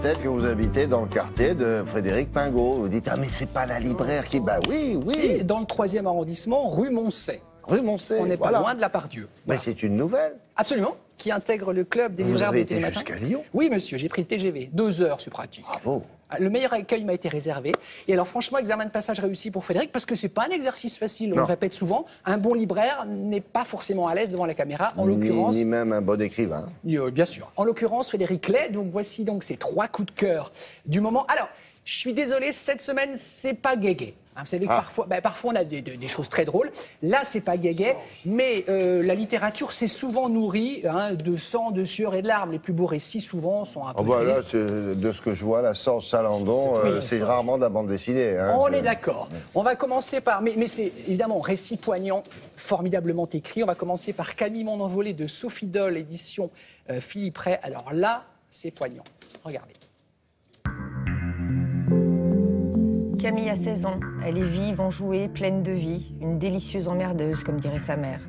peut-être que vous habitez dans le quartier de Frédéric Pingot. Vous dites, ah mais c'est pas la libraire qui... Bah oui, oui. Si, dans le 3e arrondissement, rue Moncey. Rue Moncey, On n'est pas loin de la Part-Dieu. Mais c'est une nouvelle. Absolument, qui intègre le club des libraires de Télématin. Vous avez été jusqu'à Lyon? Oui, monsieur, j'ai pris le TGV. 2 heures, c'est pratique. Bravo. Le meilleur accueil m'a été réservé. Et alors, franchement, examen de passage réussi pour Frédéric, parce que c'est pas un exercice facile. On le répète souvent. Un bon libraire n'est pas forcément à l'aise devant la caméra. En l'occurrence, ni même un bon écrivain. Bien sûr. En l'occurrence, Frédéric Lay. Donc, voici donc ces 3 coups de cœur du moment. Alors, je suis désolé, cette semaine, c'est pas guégué. Vous savez que parfois, on a des choses très drôles. Là, c'est pas guéguet, mais la littérature s'est souvent nourrie de sang, de sueur et de larmes. Les plus beaux récits, souvent, sont un peu tristes. Là, de ce que je vois, là, Serge Chalandon, c'est rarement de la bande dessinée. Hein, on est d'accord. On va commencer par... Mais c'est évidemment récit poignant, formidablement écrit. On va commencer par Camille Mon Envolé de Sophie Doll, édition Philippe Ray. Alors là, c'est poignant. Regardez. Camille a 16 ans, elle est vive, enjouée, pleine de vie, une délicieuse emmerdeuse, comme dirait sa mère.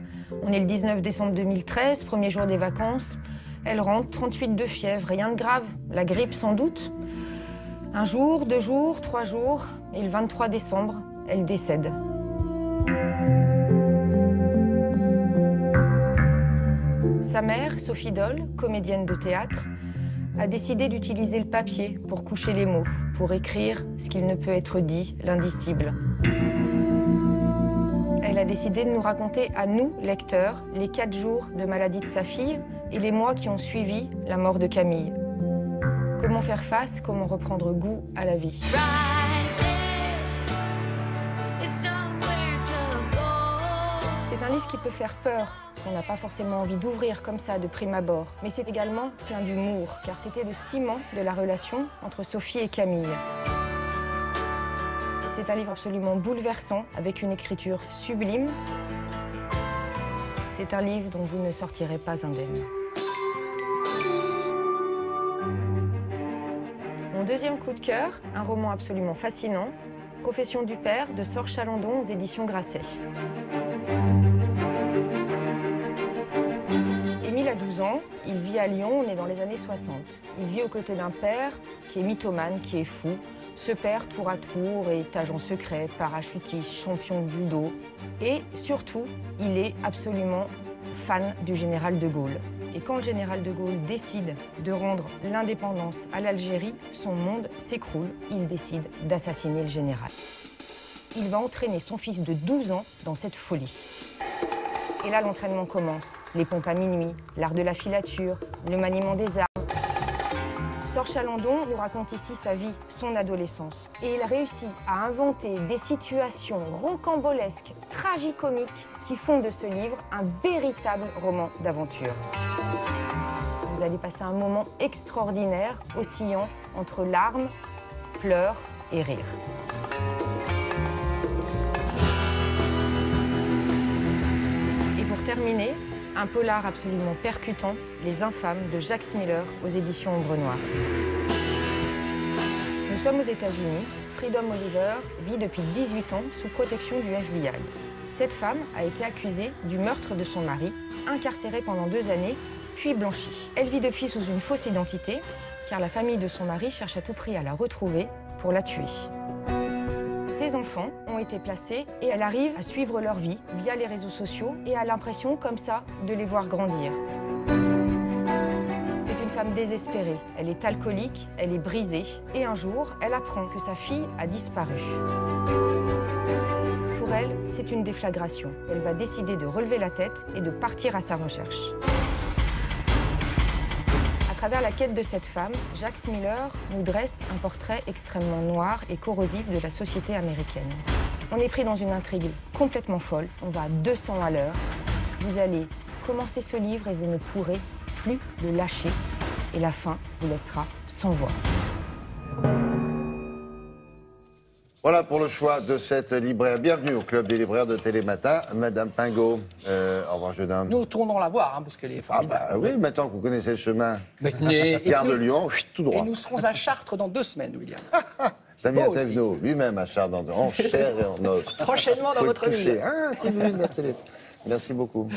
On est le 19 décembre 2013, premier jour des vacances. Elle rentre, 38 de fièvre, rien de grave, la grippe sans doute. 1 jour, 2 jours, 3 jours, et le 23 décembre, elle décède. Sa mère, Sophie Doll, comédienne de théâtre, a décidé d'utiliser le papier pour coucher les mots, pour écrire ce qu'il ne peut être dit, l'indicible. Elle a décidé de nous raconter à nous, lecteurs, les 4 jours de maladie de sa fille et les mois qui ont suivi la mort de Camille. Comment faire face, comment reprendre goût à la vie. C'est un livre qui peut faire peur, qu'on n'a pas forcément envie d'ouvrir comme ça de prime abord. Mais c'est également plein d'humour, car c'était le ciment de la relation entre Sophie et Camille. C'est un livre absolument bouleversant, avec une écriture sublime. C'est un livre dont vous ne sortirez pas indemne. Mon deuxième coup de cœur, un roman absolument fascinant, Profession du père de Serge Chalandon aux éditions Grasset. Émile a 12 ans, il vit à Lyon, on est dans les années 60. Il vit aux côtés d'un père qui est mythomane, qui est fou. Ce père, tour à tour, est agent secret, parachutiste, champion de judo. Et surtout, il est absolument fan du général de Gaulle. Et quand le général de Gaulle décide de rendre l'indépendance à l'Algérie, son monde s'écroule. Il décide d'assassiner le général. Il va entraîner son fils de 12 ans dans cette folie. Et là, l'entraînement commence. Les pompes à minuit, l'art de la filature, le maniement des armes. Serge Chalandon nous raconte ici sa vie, son adolescence. Et il réussit à inventer des situations rocambolesques, tragicomiques, qui font de ce livre un véritable roman d'aventure. Vous allez passer un moment extraordinaire, oscillant entre larmes, pleurs et rires. Pour terminer, un polar absolument percutant, Les Infâmes de Jacques Miller aux éditions Ombre Noire. Nous sommes aux États-Unis. Freedom Oliver vit depuis 18 ans sous protection du FBI. Cette femme a été accusée du meurtre de son mari, incarcérée pendant 2 années, puis blanchie. Elle vit depuis sous une fausse identité, car la famille de son mari cherche à tout prix à la retrouver pour la tuer. Ses enfants ont été placés et elle arrive à suivre leur vie via les réseaux sociaux et a l'impression, comme ça, de les voir grandir. C'est une femme désespérée. Elle est alcoolique, elle est brisée et un jour, elle apprend que sa fille a disparu. Pour elle, c'est une déflagration. Elle va décider de relever la tête et de partir à sa recherche. À travers la quête de cette femme, Jacques Miller nous dresse un portrait extrêmement noir et corrosif de la société américaine. On est pris dans une intrigue complètement folle, on va à 200 à l'heure. Vous allez commencer ce livre et vous ne pourrez plus le lâcher. Et la fin vous laissera sans voix. Voilà pour le choix de cette libraire. Bienvenue au Club des libraires de Télématin. Madame Pingot, au revoir jeune homme. Nous tournons la voir, parce qu'elle est formidable. Oui, maintenant que vous connaissez le chemin. Gare de Lyon, tout droit. Et nous serons à Chartres dans 2 semaines, William. Samia Tevno, lui-même à Chartres, en chair et en os. Prochainement dans votre ville. Ah, c'est lui, la télé. Merci beaucoup.